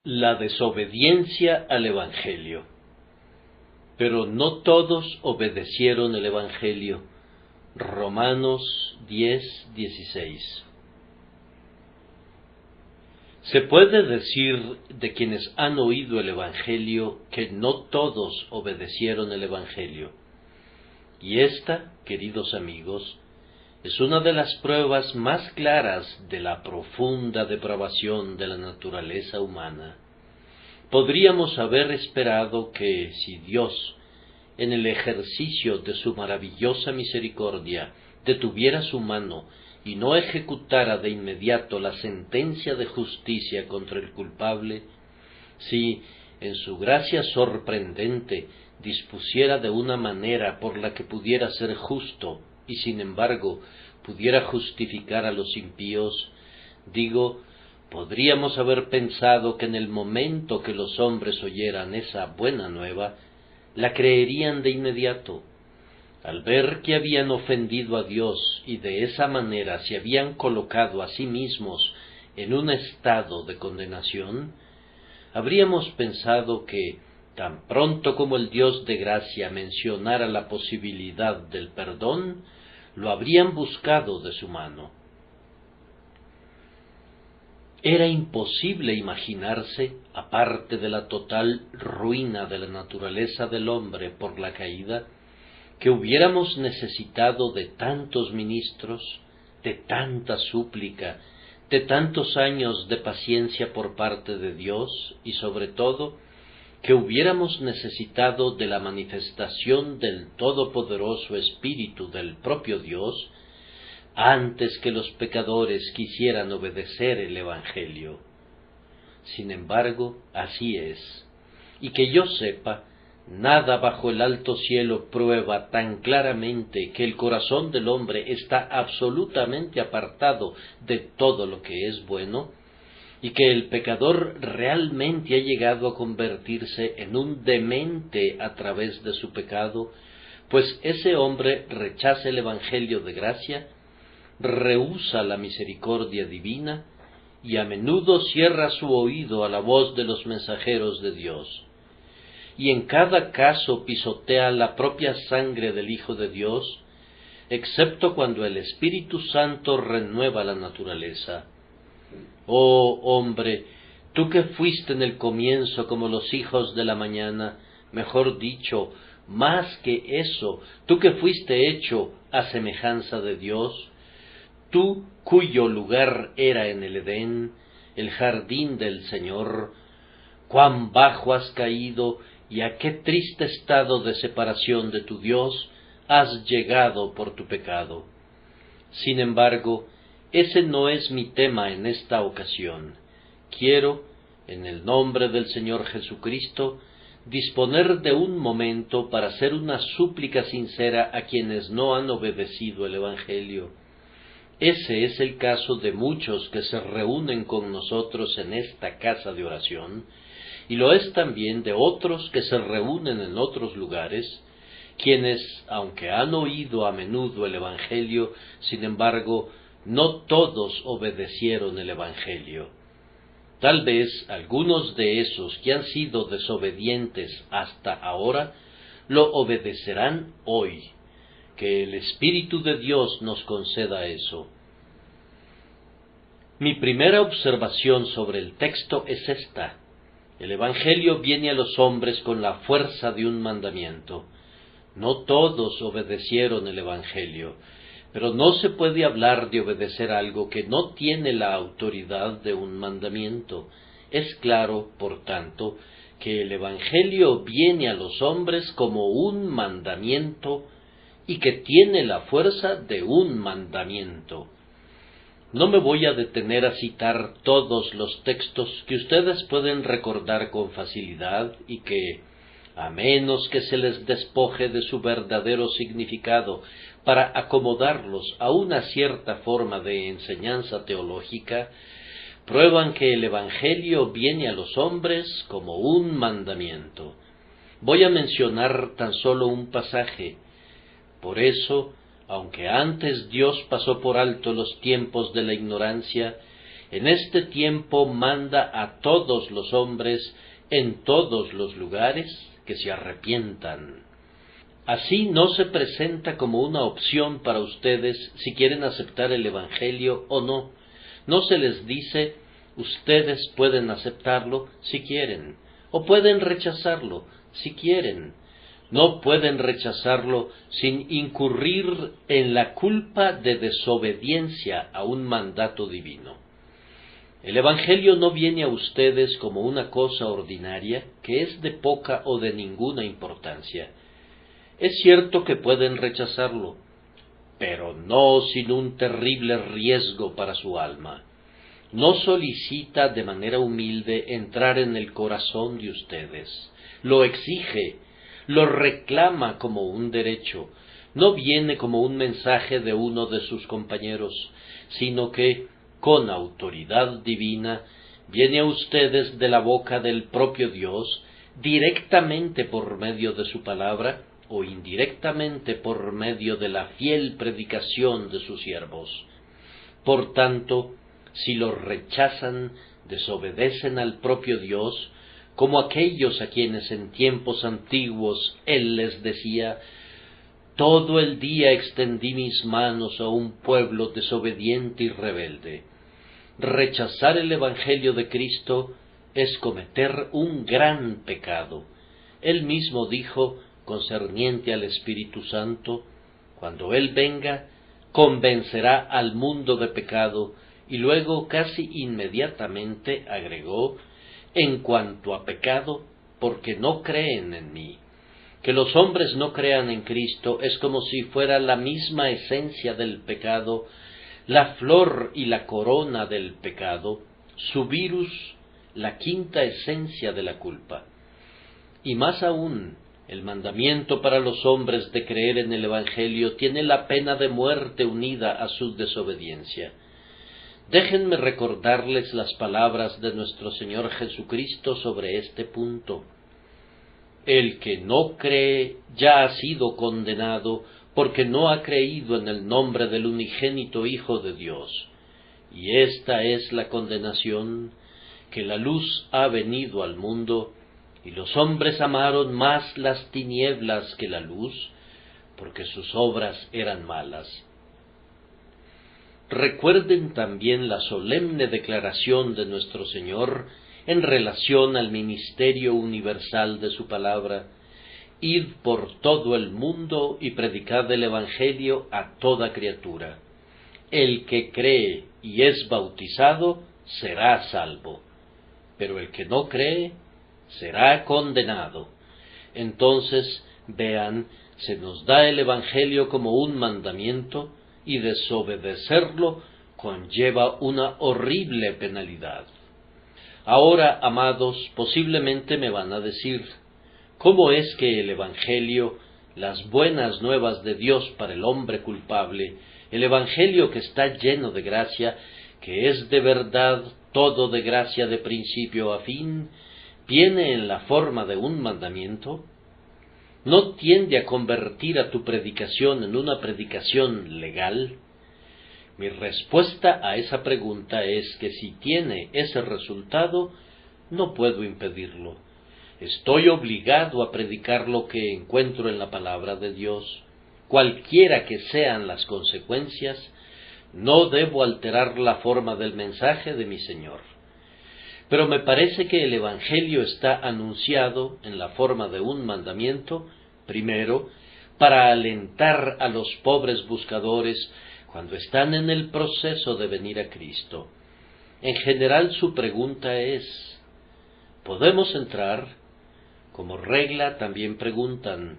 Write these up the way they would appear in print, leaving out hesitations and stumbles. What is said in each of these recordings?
La desobediencia al Evangelio. Pero no todos obedecieron el Evangelio. Romanos 10:16. Se puede decir de quienes han oído el Evangelio que no todos obedecieron el Evangelio. Y esta, queridos amigos, es una de las pruebas más claras de la profunda depravación de la naturaleza humana. Podríamos haber esperado que, si Dios, en el ejercicio de su maravillosa misericordia, detuviera su mano y no ejecutara de inmediato la sentencia de justicia contra el culpable, si, en su gracia sorprendente, dispusiera de una manera por la que pudiera ser justo y sin embargo pudiera justificar a los impíos, podríamos haber pensado que en el momento que los hombres oyeran esa buena nueva, la creerían de inmediato. Al ver que habían ofendido a Dios y de esa manera se habían colocado a sí mismos en un estado de condenación, habríamos pensado que, tan pronto como el Dios de gracia mencionara la posibilidad del perdón, lo habrían buscado de su mano. Era imposible imaginarse, aparte de la total ruina de la naturaleza del hombre por la caída, que hubiéramos necesitado de tantos ministros, de tanta súplica, de tantos años de paciencia por parte de Dios y sobre todo, que hubiéramos necesitado de la manifestación del todopoderoso Espíritu del propio Dios, antes que los pecadores quisieran obedecer el Evangelio. Sin embargo, así es, y que yo sepa, nada bajo el alto cielo prueba tan claramente que el corazón del hombre está absolutamente apartado de todo lo que es bueno, y que el pecador realmente ha llegado a convertirse en un demente a través de su pecado, pues ese hombre rechaza el Evangelio de gracia, rehúsa la misericordia divina y a menudo cierra su oído a la voz de los mensajeros de Dios. Y en cada caso pisotea la propia sangre del Hijo de Dios, excepto cuando el Espíritu Santo renueva la naturaleza. Oh hombre, tú que fuiste en el comienzo como los hijos de la mañana, mejor dicho, más que eso, tú que fuiste hecho a semejanza de Dios, tú cuyo lugar era en el Edén, el jardín del Señor, cuán bajo has caído y a qué triste estado de separación de tu Dios has llegado por tu pecado. Sin embargo, ese no es mi tema en esta ocasión. Quiero, en el nombre del Señor Jesucristo, disponer de un momento para hacer una súplica sincera a quienes no han obedecido el Evangelio. Ese es el caso de muchos que se reúnen con nosotros en esta casa de oración, y lo es también de otros que se reúnen en otros lugares, quienes, aunque han oído a menudo el Evangelio, sin embargo, no todos obedecieron el Evangelio. Tal vez algunos de esos que han sido desobedientes hasta ahora, lo obedecerán hoy. Que el Espíritu de Dios nos conceda eso. Mi primera observación sobre el texto es esta. El Evangelio viene a los hombres con la fuerza de un mandamiento. No todos obedecieron el Evangelio, pero no se puede hablar de obedecer algo que no tiene la autoridad de un mandamiento. Es claro, por tanto, que el Evangelio viene a los hombres como un mandamiento y que tiene la fuerza de un mandamiento. No me voy a detener a citar todos los textos que ustedes pueden recordar con facilidad y que, a menos que se les despoje de su verdadero significado para acomodarlos a una cierta forma de enseñanza teológica, prueban que el Evangelio viene a los hombres como un mandamiento. Voy a mencionar tan solo un pasaje. Por eso, aunque antes Dios pasó por alto los tiempos de la ignorancia, en este tiempo manda a todos los hombres en todos los lugares que se arrepientan. Así no se presenta como una opción para ustedes si quieren aceptar el Evangelio o no. No se les dice, ustedes pueden aceptarlo si quieren, o pueden rechazarlo si quieren. No pueden rechazarlo sin incurrir en la culpa de desobediencia a un mandato divino. El Evangelio no viene a ustedes como una cosa ordinaria que es de poca o de ninguna importancia. Es cierto que pueden rechazarlo, pero no sin un terrible riesgo para su alma. No solicita de manera humilde entrar en el corazón de ustedes. Lo exige, lo reclama como un derecho. No viene como un mensaje de uno de sus compañeros, sino que, con autoridad divina, viene a ustedes de la boca del propio Dios, directamente por medio de su palabra, o indirectamente por medio de la fiel predicación de sus siervos. Por tanto, si lo rechazan, desobedecen al propio Dios, como aquellos a quienes en tiempos antiguos Él les decía, todo el día extendí mis manos a un pueblo desobediente y rebelde. Rechazar el Evangelio de Cristo es cometer un gran pecado. Él mismo dijo, concerniente al Espíritu Santo, cuando Él venga, convencerá al mundo de pecado, y luego casi inmediatamente agregó, en cuanto a pecado, porque no creen en mí. Que los hombres no crean en Cristo es como si fuera la misma esencia del pecado, la flor y la corona del pecado, su virus, la quinta esencia de la culpa. Y más aún, el mandamiento para los hombres de creer en el Evangelio tiene la pena de muerte unida a su desobediencia. Déjenme recordarles las palabras de nuestro Señor Jesucristo sobre este punto. El que no cree ya ha sido condenado porque no ha creído en el nombre del unigénito Hijo de Dios. Y esta es la condenación, que la luz ha venido al mundo, y los hombres amaron más las tinieblas que la luz, porque sus obras eran malas. Recuerden también la solemne declaración de nuestro Señor en relación al ministerio universal de su palabra: id por todo el mundo y predicad el Evangelio a toda criatura. El que cree y es bautizado será salvo, pero el que no cree será condenado. Entonces, vean, se nos da el Evangelio como un mandamiento, y desobedecerlo conlleva una horrible penalidad. Ahora, amados, posiblemente me van a decir, ¿cómo es que el Evangelio, las buenas nuevas de Dios para el hombre culpable, el Evangelio que está lleno de gracia, que es de verdad todo de gracia de principio a fin, viene en la forma de un mandamiento? ¿No tiende a convertir a tu predicación en una predicación legal? Mi respuesta a esa pregunta es que si tiene ese resultado, no puedo impedirlo. Estoy obligado a predicar lo que encuentro en la palabra de Dios. Cualquiera que sean las consecuencias, no debo alterar la forma del mensaje de mi Señor. Pero me parece que el Evangelio está anunciado en la forma de un mandamiento, primero, para alentar a los pobres buscadores cuando están en el proceso de venir a Cristo. En general su pregunta es, ¿podemos entrar? Como regla también preguntan,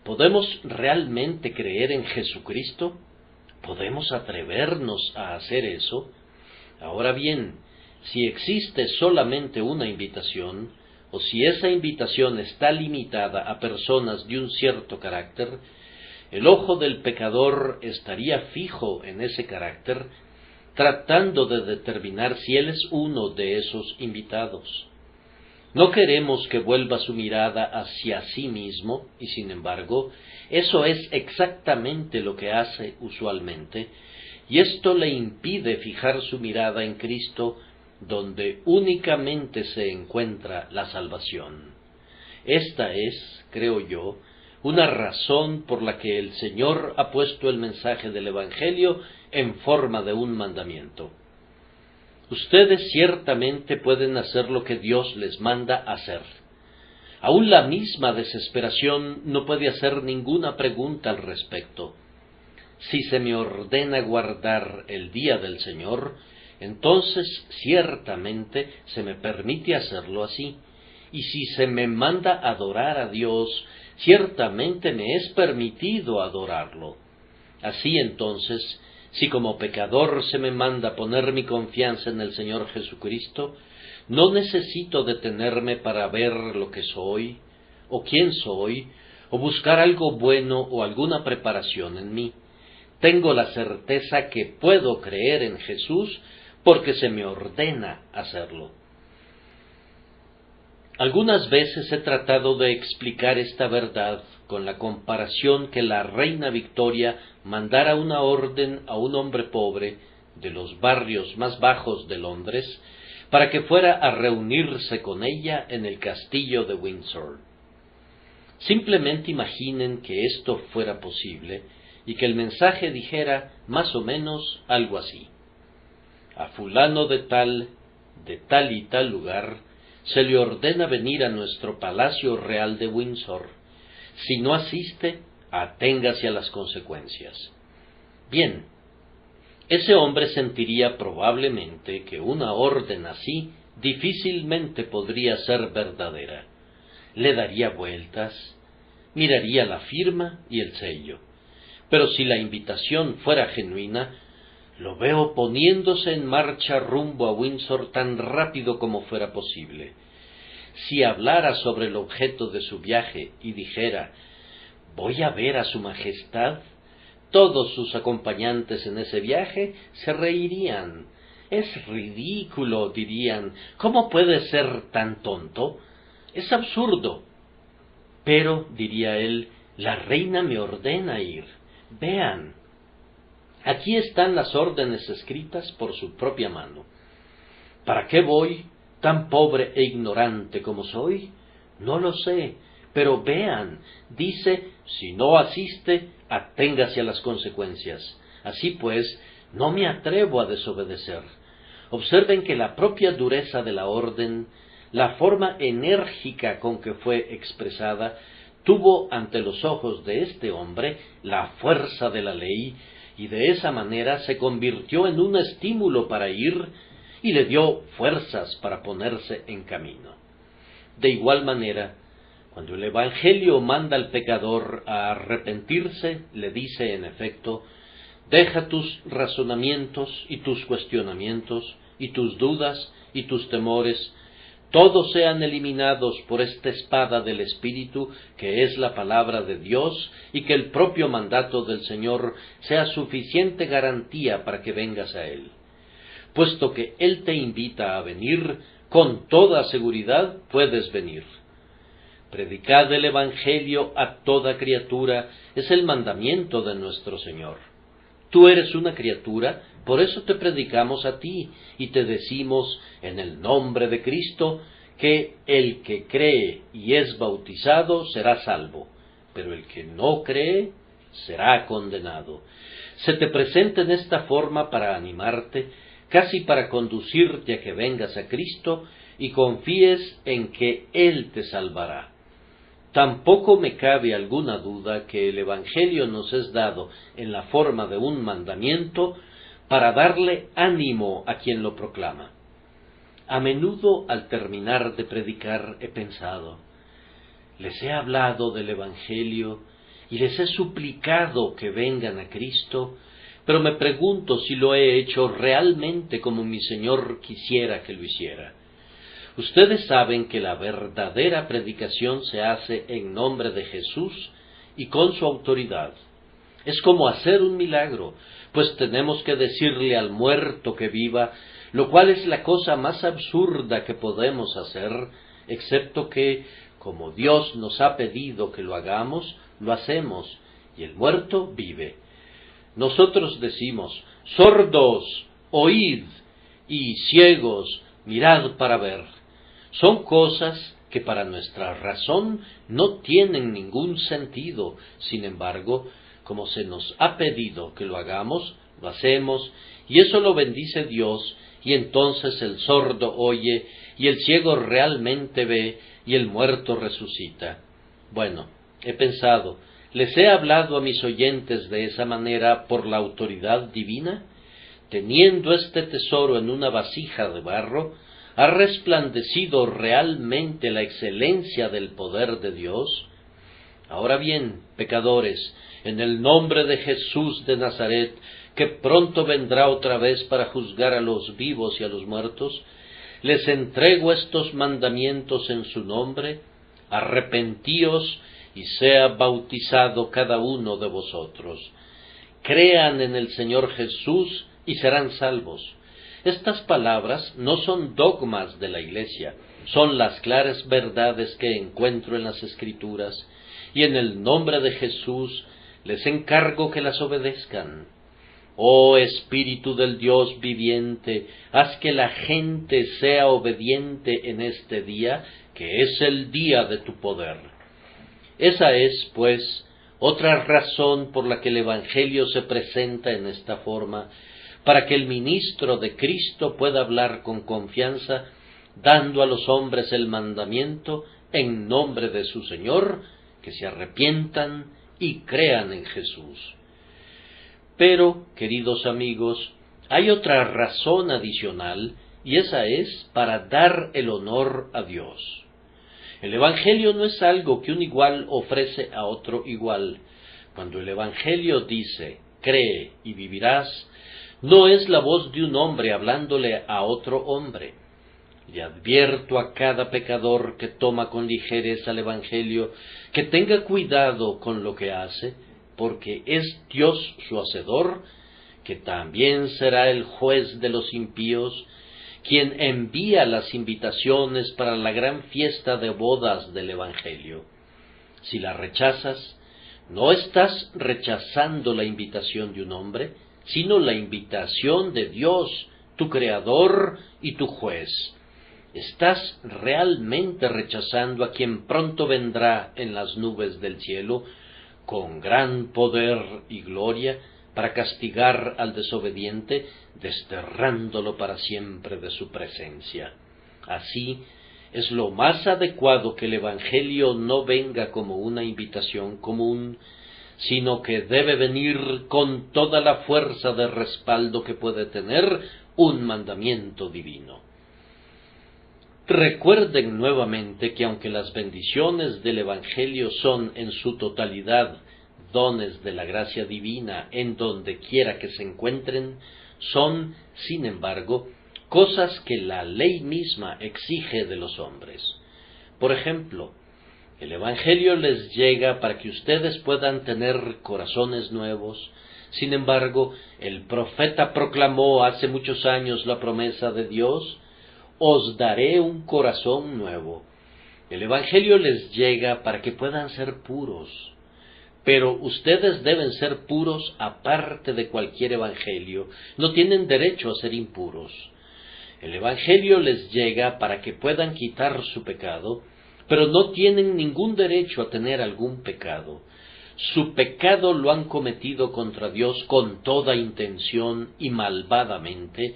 ¿podemos realmente creer en Jesucristo? ¿Podemos atrevernos a hacer eso? Ahora bien, si existe solamente una invitación, o si esa invitación está limitada a personas de un cierto carácter, el ojo del pecador estaría fijo en ese carácter, tratando de determinar si él es uno de esos invitados. No queremos que vuelva su mirada hacia sí mismo, y sin embargo, eso es exactamente lo que hace usualmente, y esto le impide fijar su mirada en Cristo, donde únicamente se encuentra la salvación. Esta es, creo yo, una razón por la que el Señor ha puesto el mensaje del Evangelio en forma de un mandamiento. Ustedes ciertamente pueden hacer lo que Dios les manda hacer. Aún la misma desesperación no puede hacer ninguna pregunta al respecto. Si se me ordena guardar el día del Señor, entonces ciertamente se me permite hacerlo así. Y si se me manda adorar a Dios, ciertamente me es permitido adorarlo. Así entonces, si como pecador se me manda poner mi confianza en el Señor Jesucristo, no necesito detenerme para ver lo que soy, o quién soy, o buscar algo bueno o alguna preparación en mí. Tengo la certeza que puedo creer en Jesús porque se me ordena hacerlo. Algunas veces he tratado de explicar esta verdad con la comparación que la reina Victoria mandara una orden a un hombre pobre de los barrios más bajos de Londres para que fuera a reunirse con ella en el castillo de Windsor. Simplemente imaginen que esto fuera posible y que el mensaje dijera más o menos algo así: a fulano de tal y tal lugar, se le ordena venir a nuestro Palacio Real de Windsor. Si no asiste, aténgase a las consecuencias. Bien, ese hombre sentiría probablemente que una orden así difícilmente podría ser verdadera. Le daría vueltas, miraría la firma y el sello. Pero si la invitación fuera genuina, lo veo poniéndose en marcha rumbo a Windsor tan rápido como fuera posible. Si hablara sobre el objeto de su viaje y dijera: «Voy a ver a su majestad», todos sus acompañantes en ese viaje se reirían. «Es ridículo», dirían. «¿Cómo puede ser tan tonto? Es absurdo». «Pero», diría él, «la reina me ordena ir. Vean, aquí están las órdenes escritas por su propia mano. ¿Para qué voy, tan pobre e ignorante como soy? No lo sé, pero vean, dice, si no asiste, aténgase a las consecuencias. Así pues, no me atrevo a desobedecer». Observen que la propia dureza de la orden, la forma enérgica con que fue expresada, tuvo ante los ojos de este hombre la fuerza de la ley, y de esa manera se convirtió en un estímulo para ir y le dio fuerzas para ponerse en camino. De igual manera, cuando el Evangelio manda al pecador a arrepentirse, le dice en efecto: «Deja tus razonamientos y tus cuestionamientos y tus dudas y tus temores, todos sean eliminados por esta espada del Espíritu, que es la palabra de Dios, y que el propio mandato del Señor sea suficiente garantía para que vengas a Él. Puesto que Él te invita a venir, con toda seguridad puedes venir. Predicad el Evangelio a toda criatura, es el mandamiento de nuestro Señor. Tú eres una criatura, por eso te predicamos a ti, y te decimos, en el nombre de Cristo, que el que cree y es bautizado será salvo, pero el que no cree será condenado». Se te presenta en esta forma para animarte, casi para conducirte a que vengas a Cristo y confíes en que Él te salvará. Tampoco me cabe alguna duda que el Evangelio nos es dado en la forma de un mandamiento para darle ánimo a quien lo proclama. A menudo al terminar de predicar he pensado: les he hablado del Evangelio y les he suplicado que vengan a Cristo, pero me pregunto si lo he hecho realmente como mi Señor quisiera que lo hiciera. Ustedes saben que la verdadera predicación se hace en nombre de Jesús y con su autoridad. Es como hacer un milagro, pues tenemos que decirle al muerto que viva, lo cual es la cosa más absurda que podemos hacer, excepto que, como Dios nos ha pedido que lo hagamos, lo hacemos, y el muerto vive. Nosotros decimos: sordos, oíd, y ciegos, mirad para ver. Son cosas que para nuestra razón no tienen ningún sentido. Sin embargo, como se nos ha pedido que lo hagamos, lo hacemos, y eso lo bendice Dios, y entonces el sordo oye, y el ciego realmente ve, y el muerto resucita. Bueno, he pensado, ¿les he hablado a mis oyentes de esa manera por la autoridad divina? Teniendo este tesoro en una vasija de barro, ¿ha resplandecido realmente la excelencia del poder de Dios? Ahora bien, pecadores, en el nombre de Jesús de Nazaret, que pronto vendrá otra vez para juzgar a los vivos y a los muertos, les entrego estos mandamientos en su nombre: arrepentíos y sea bautizado cada uno de vosotros. Crean en el Señor Jesús y serán salvos. Estas palabras no son dogmas de la Iglesia, son las claras verdades que encuentro en las Escrituras, y en el nombre de Jesús les encargo que las obedezcan. Oh Espíritu del Dios viviente, haz que la gente sea obediente en este día, que es el día de tu poder. Esa es, pues, otra razón por la que el Evangelio se presenta en esta forma, para que el ministro de Cristo pueda hablar con confianza, dando a los hombres el mandamiento en nombre de su Señor, que se arrepientan y crean en Jesús. Pero, queridos amigos, hay otra razón adicional, y esa es para dar el honor a Dios. El Evangelio no es algo que un igual ofrece a otro igual. Cuando el Evangelio dice, cree y vivirás, no es la voz de un hombre hablándole a otro hombre. Le advierto a cada pecador que toma con ligereza el Evangelio que tenga cuidado con lo que hace, porque es Dios su hacedor, que también será el juez de los impíos, quien envía las invitaciones para la gran fiesta de bodas del Evangelio. Si la rechazas, no estás rechazando la invitación de un hombre, sino la invitación de Dios, tu Creador y tu Juez. Estás realmente rechazando a quien pronto vendrá en las nubes del cielo, con gran poder y gloria, para castigar al desobediente, desterrándolo para siempre de su presencia. Así, es lo más adecuado que el Evangelio no venga como una invitación común, sino que debe venir con toda la fuerza de respaldo que puede tener un mandamiento divino. Recuerden nuevamente que aunque las bendiciones del Evangelio son en su totalidad dones de la gracia divina en donde quiera que se encuentren, son, sin embargo, cosas que la ley misma exige de los hombres. Por ejemplo, el Evangelio les llega para que ustedes puedan tener corazones nuevos. Sin embargo, el profeta proclamó hace muchos años la promesa de Dios: os daré un corazón nuevo. El Evangelio les llega para que puedan ser puros. Pero ustedes deben ser puros aparte de cualquier evangelio. No tienen derecho a ser impuros. El Evangelio les llega para que puedan quitar su pecado, pero no tienen ningún derecho a tener algún pecado. Su pecado lo han cometido contra Dios con toda intención y malvadamente,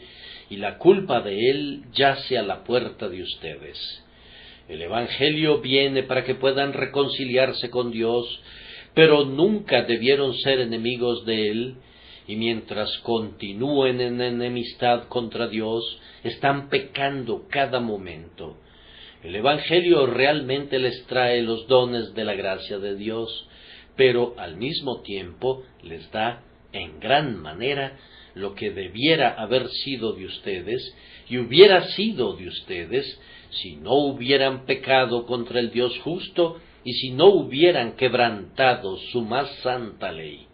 y la culpa de él yace a la puerta de ustedes. El Evangelio viene para que puedan reconciliarse con Dios, pero nunca debieron ser enemigos de él, y mientras continúen en enemistad contra Dios, están pecando cada momento. El Evangelio realmente les trae los dones de la gracia de Dios, pero al mismo tiempo les da, en gran manera, lo que debiera haber sido de ustedes, y hubiera sido de ustedes, si no hubieran pecado contra el Dios justo, y si no hubieran quebrantado su más santa ley.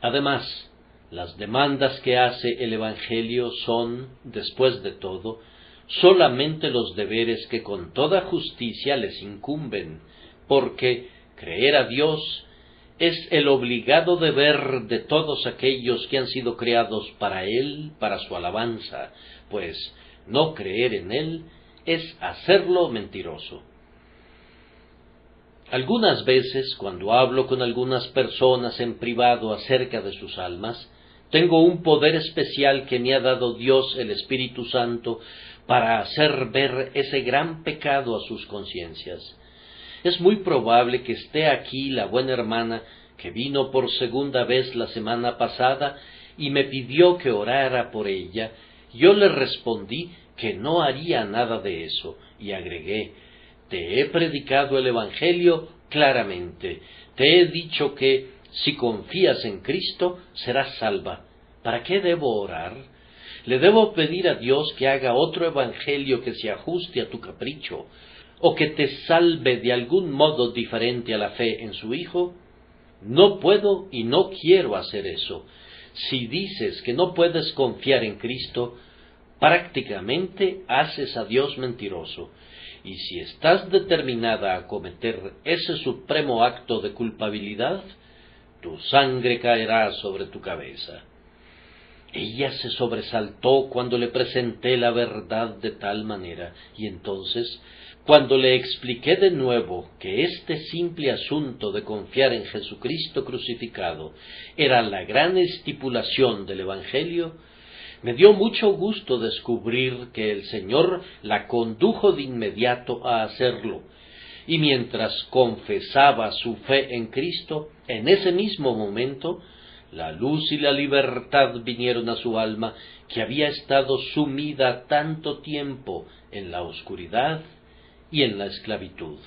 Además, las demandas que hace el Evangelio son, después de todo, solamente los deberes que con toda justicia les incumben, porque creer a Dios es el obligado deber de todos aquellos que han sido creados para Él, para su alabanza, pues no creer en Él es hacerlo mentiroso. Algunas veces, cuando hablo con algunas personas en privado acerca de sus almas, tengo un poder especial que me ha dado Dios el Espíritu Santo para hacer ver ese gran pecado a sus conciencias. Es muy probable que esté aquí la buena hermana que vino por segunda vez la semana pasada y me pidió que orara por ella. Yo le respondí que no haría nada de eso y agregué: te he predicado el Evangelio claramente, te he dicho que si confías en Cristo serás salva. ¿Para qué debo orar? ¿Le debo pedir a Dios que haga otro evangelio que se ajuste a tu capricho, o que te salve de algún modo diferente a la fe en su Hijo? No puedo y no quiero hacer eso. Si dices que no puedes confiar en Cristo, prácticamente haces a Dios mentiroso. Y si estás determinada a cometer ese supremo acto de culpabilidad, tu sangre caerá sobre tu cabeza. Ella se sobresaltó cuando le presenté la verdad de tal manera, y entonces, cuando le expliqué de nuevo que este simple asunto de confiar en Jesucristo crucificado era la gran estipulación del Evangelio, me dio mucho gusto descubrir que el Señor la condujo de inmediato a hacerlo, y mientras confesaba su fe en Cristo, en ese mismo momento, la luz y la libertad vinieron a su alma, que había estado sumida tanto tiempo en la oscuridad y en la esclavitud.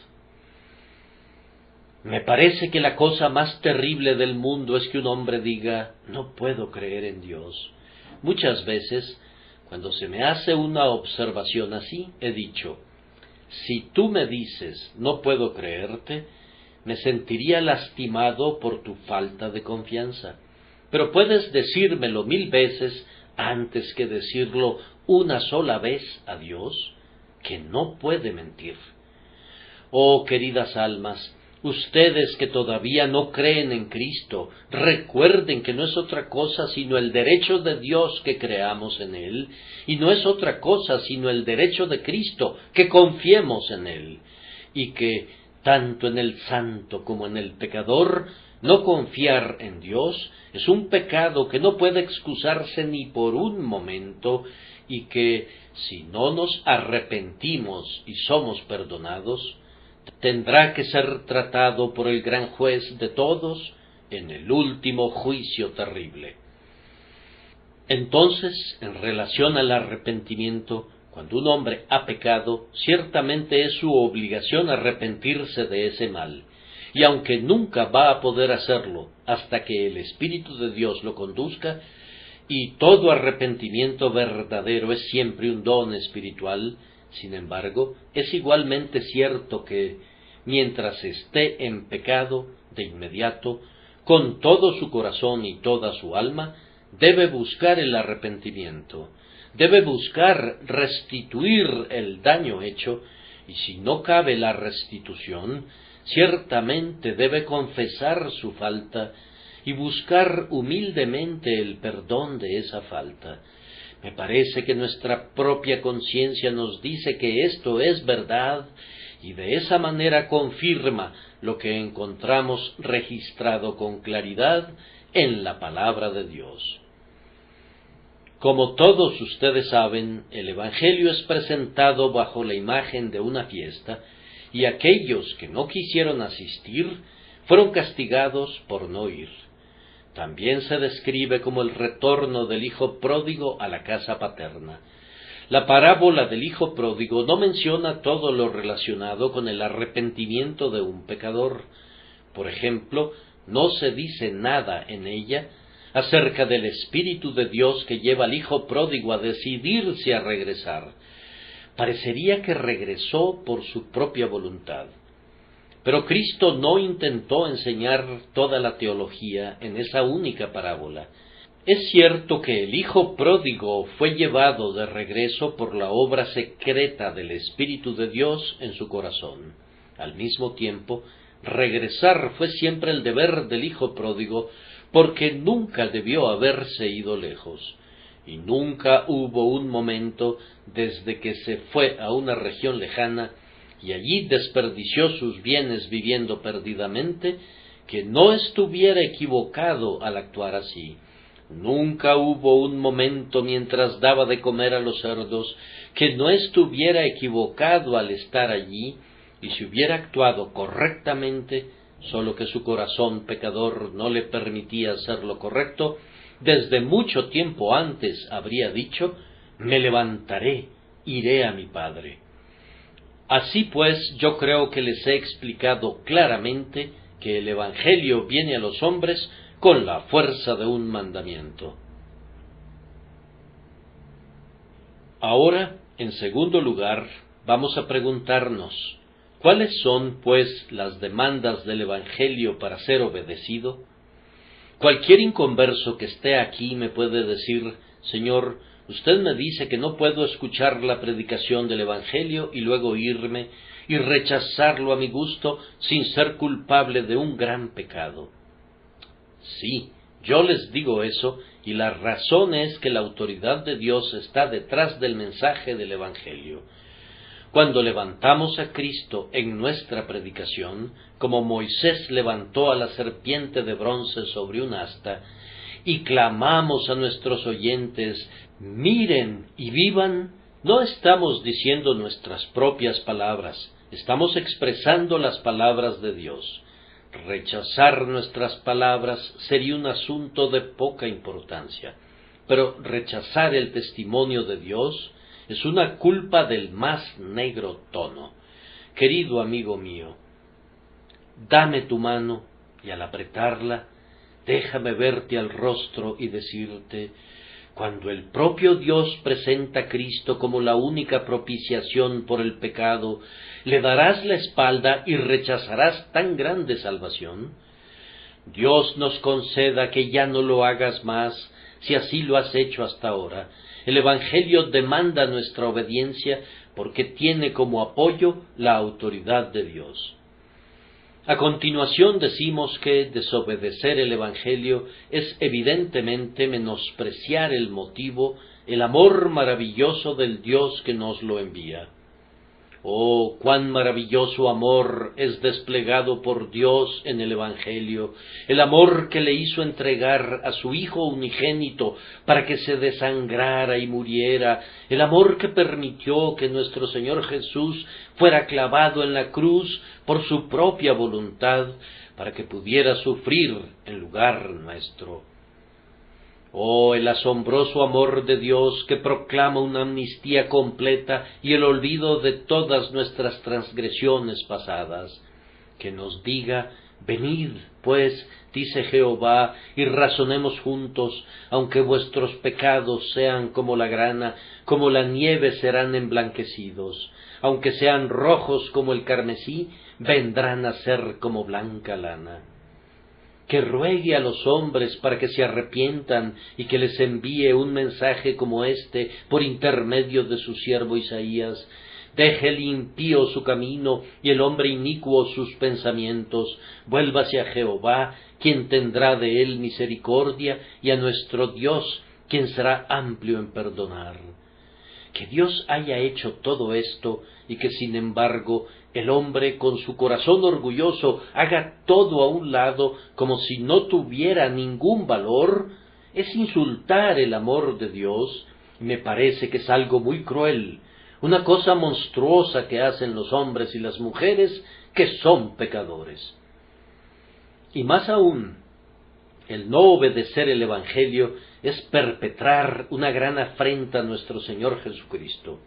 Me parece que la cosa más terrible del mundo es que un hombre diga: no puedo creer en Dios. Muchas veces, cuando se me hace una observación así, he dicho: si tú me dices no puedo creerte, me sentiría lastimado por tu falta de confianza. Pero puedes decírmelo 1000 veces antes que decirlo una sola vez a Dios, que no puede mentir. Oh, queridas almas, ustedes que todavía no creen en Cristo, recuerden que no es otra cosa sino el derecho de Dios que creamos en Él, y no es otra cosa sino el derecho de Cristo que confiemos en Él, y que, tanto en el santo como en el pecador, no confiar en Dios es un pecado que no puede excusarse ni por un momento, y que, si no nos arrepentimos y somos perdonados, tendrá que ser tratado por el gran juez de todos en el último juicio terrible. Entonces, en relación al arrepentimiento, cuando un hombre ha pecado, ciertamente es su obligación arrepentirse de ese mal, y aunque nunca va a poder hacerlo hasta que el Espíritu de Dios lo conduzca, y todo arrepentimiento verdadero es siempre un don espiritual, sin embargo, es igualmente cierto que, mientras esté en pecado, de inmediato, con todo su corazón y toda su alma, debe buscar el arrepentimiento, debe buscar restituir el daño hecho, y si no cabe la restitución, ciertamente debe confesar su falta y buscar humildemente el perdón de esa falta. Me parece que nuestra propia conciencia nos dice que esto es verdad, y de esa manera confirma lo que encontramos registrado con claridad en la palabra de Dios. Como todos ustedes saben, el Evangelio es presentado bajo la imagen de una fiesta, y aquellos que no quisieron asistir fueron castigados por no ir. También se describe como el retorno del hijo pródigo a la casa paterna. La parábola del hijo pródigo no menciona todo lo relacionado con el arrepentimiento de un pecador. Por ejemplo, no se dice nada en ella acerca del Espíritu de Dios que lleva al hijo pródigo a decidirse a regresar. Parecería que regresó por su propia voluntad. Pero Cristo no intentó enseñar toda la teología en esa única parábola. Es cierto que el hijo pródigo fue llevado de regreso por la obra secreta del Espíritu de Dios en su corazón. Al mismo tiempo, regresar fue siempre el deber del hijo pródigo, porque nunca debió haberse ido lejos, y nunca hubo un momento desde que se fue a una región lejana y allí desperdició sus bienes viviendo perdidamente, que no estuviera equivocado al actuar así. Nunca hubo un momento mientras daba de comer a los cerdos que no estuviera equivocado al estar allí, y si hubiera actuado correctamente, solo que su corazón pecador no le permitía hacer lo correcto, desde mucho tiempo antes habría dicho: me levantaré, iré a mi padre. Así pues, yo creo que les he explicado claramente que el Evangelio viene a los hombres con la fuerza de un mandamiento. Ahora, en segundo lugar, vamos a preguntarnos: ¿cuáles son, pues, las demandas del Evangelio para ser obedecido? Cualquier inconverso que esté aquí me puede decir: Señor, usted me dice que no puedo escuchar la predicación del Evangelio y luego irme y rechazarlo a mi gusto sin ser culpable de un gran pecado. Sí, yo les digo eso, y la razón es que la autoridad de Dios está detrás del mensaje del Evangelio. Cuando levantamos a Cristo en nuestra predicación, como Moisés levantó a la serpiente de bronce sobre un asta, y clamamos a nuestros oyentes: miren y vivan, no estamos diciendo nuestras propias palabras, estamos expresando las palabras de Dios. Rechazar nuestras palabras sería un asunto de poca importancia, pero rechazar el testimonio de Dios es una culpa del más negro tono. Querido amigo mío, dame tu mano, y al apretarla, déjame verte al rostro y decirte: cuando el propio Dios presenta a Cristo como la única propiciación por el pecado, ¿le darás la espalda y rechazarás tan grande salvación? Dios nos conceda que ya no lo hagas más, si así lo has hecho hasta ahora. El Evangelio demanda nuestra obediencia porque tiene como apoyo la autoridad de Dios. A continuación decimos que desobedecer el Evangelio es evidentemente menospreciar el motivo, el amor maravilloso del Dios que nos lo envía. Oh, cuán maravilloso amor es desplegado por Dios en el Evangelio, el amor que le hizo entregar a su Hijo unigénito para que se desangrara y muriera, el amor que permitió que nuestro Señor Jesús fuera clavado en la cruz por su propia voluntad, para que pudiera sufrir en lugar nuestro. Oh, el asombroso amor de Dios que proclama una amnistía completa y el olvido de todas nuestras transgresiones pasadas, que nos diga: venid, pues, dice Jehová, y razonemos juntos, aunque vuestros pecados sean como la grana, como la nieve serán emblanquecidos, aunque sean rojos como el carmesí, vendrán a ser como blanca lana. Que ruegue a los hombres para que se arrepientan y que les envíe un mensaje como este por intermedio de su siervo Isaías: deje el impío su camino y el hombre inicuo sus pensamientos, vuélvase a Jehová, quien tendrá de él misericordia, y a nuestro Dios, quien será amplio en perdonar. Que Dios haya hecho todo esto y que sin embargo el hombre con su corazón orgulloso haga todo a un lado como si no tuviera ningún valor, es insultar el amor de Dios. Me parece que es algo muy cruel, una cosa monstruosa que hacen los hombres y las mujeres que son pecadores. Y más aún, el no obedecer el Evangelio es perpetrar una gran afrenta a nuestro Señor Jesucristo.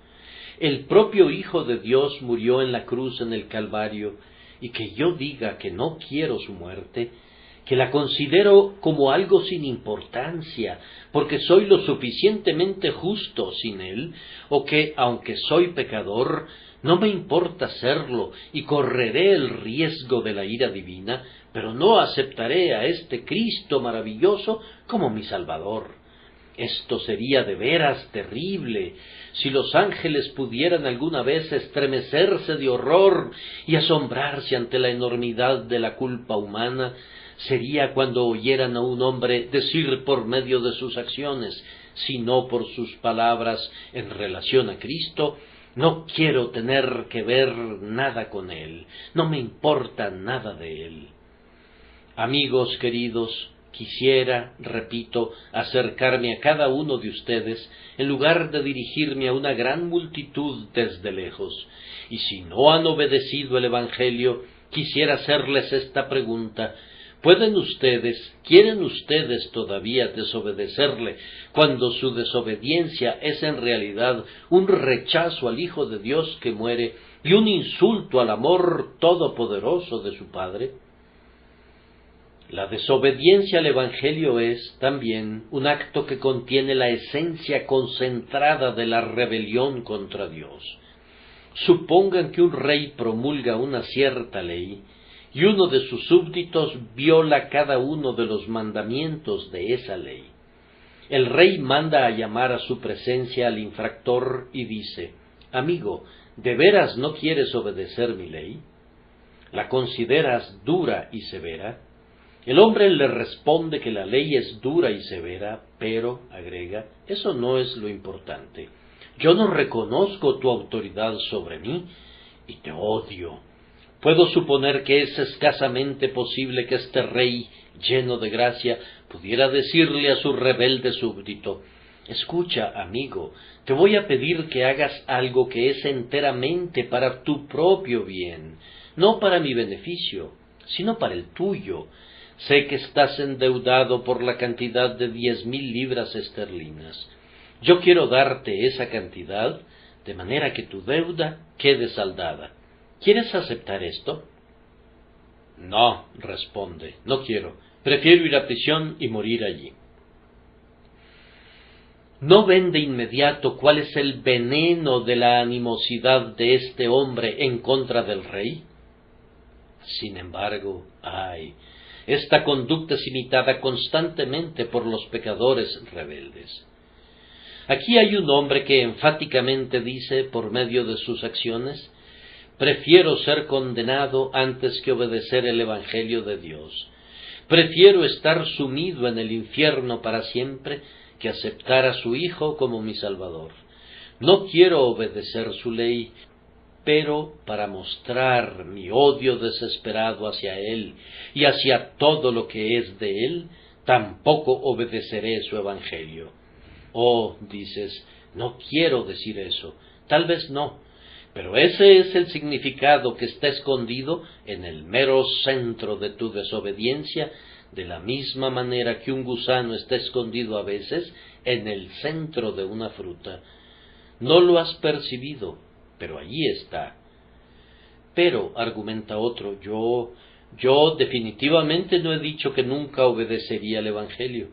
El propio Hijo de Dios murió en la cruz en el Calvario, y que yo diga que no quiero su muerte, que la considero como algo sin importancia, porque soy lo suficientemente justo sin él, o que, aunque soy pecador, no me importa serlo y correré el riesgo de la ira divina, pero no aceptaré a este Cristo maravilloso como mi Salvador. Esto sería de veras terrible. Si los ángeles pudieran alguna vez estremecerse de horror y asombrarse ante la enormidad de la culpa humana, sería cuando oyeran a un hombre decir por medio de sus acciones, si no por sus palabras en relación a Cristo: no quiero tener que ver nada con Él, no me importa nada de Él. Amigos queridos, quisiera, repito, acercarme a cada uno de ustedes en lugar de dirigirme a una gran multitud desde lejos, y si no han obedecido el Evangelio, quisiera hacerles esta pregunta: quieren ustedes todavía desobedecerle cuando su desobediencia es en realidad un rechazo al Hijo de Dios que muere y un insulto al amor todopoderoso de su Padre? La desobediencia al Evangelio es, también, un acto que contiene la esencia concentrada de la rebelión contra Dios. Supongan que un rey promulga una cierta ley, y uno de sus súbditos viola cada uno de los mandamientos de esa ley. El rey manda a llamar a su presencia al infractor y dice: «Amigo, ¿de veras no quieres obedecer mi ley? ¿La consideras dura y severa?». El hombre le responde que la ley es dura y severa, pero, agrega, eso no es lo importante. Yo no reconozco tu autoridad sobre mí y te odio. Puedo suponer que es escasamente posible que este rey, lleno de gracia, pudiera decirle a su rebelde súbdito: «Escucha, amigo, te voy a pedir que hagas algo que es enteramente para tu propio bien, no para mi beneficio, sino para el tuyo. Sé que estás endeudado por la cantidad de 10,000 libras esterlinas. Yo quiero darte esa cantidad, de manera que tu deuda quede saldada. ¿Quieres aceptar esto?». «No», responde, «no quiero. Prefiero ir a prisión y morir allí». ¿No ven de inmediato cuál es el veneno de la animosidad de este hombre en contra del rey? Sin embargo, esta conducta es imitada constantemente por los pecadores rebeldes. Aquí hay un hombre que enfáticamente dice, por medio de sus acciones: «Prefiero ser condenado antes que obedecer el Evangelio de Dios. Prefiero estar sumido en el infierno para siempre que aceptar a su Hijo como mi Salvador. No quiero obedecer su ley, pero para mostrar mi odio desesperado hacia Él y hacia todo lo que es de Él, tampoco obedeceré su Evangelio». «Oh», dices, «no quiero decir eso». Tal vez no, pero ese es el significado que está escondido en el mero centro de tu desobediencia, de la misma manera que un gusano está escondido a veces en el centro de una fruta. No lo has percibido, pero allí está. «Pero», argumenta otro, yo definitivamente no he dicho que nunca obedecería el Evangelio».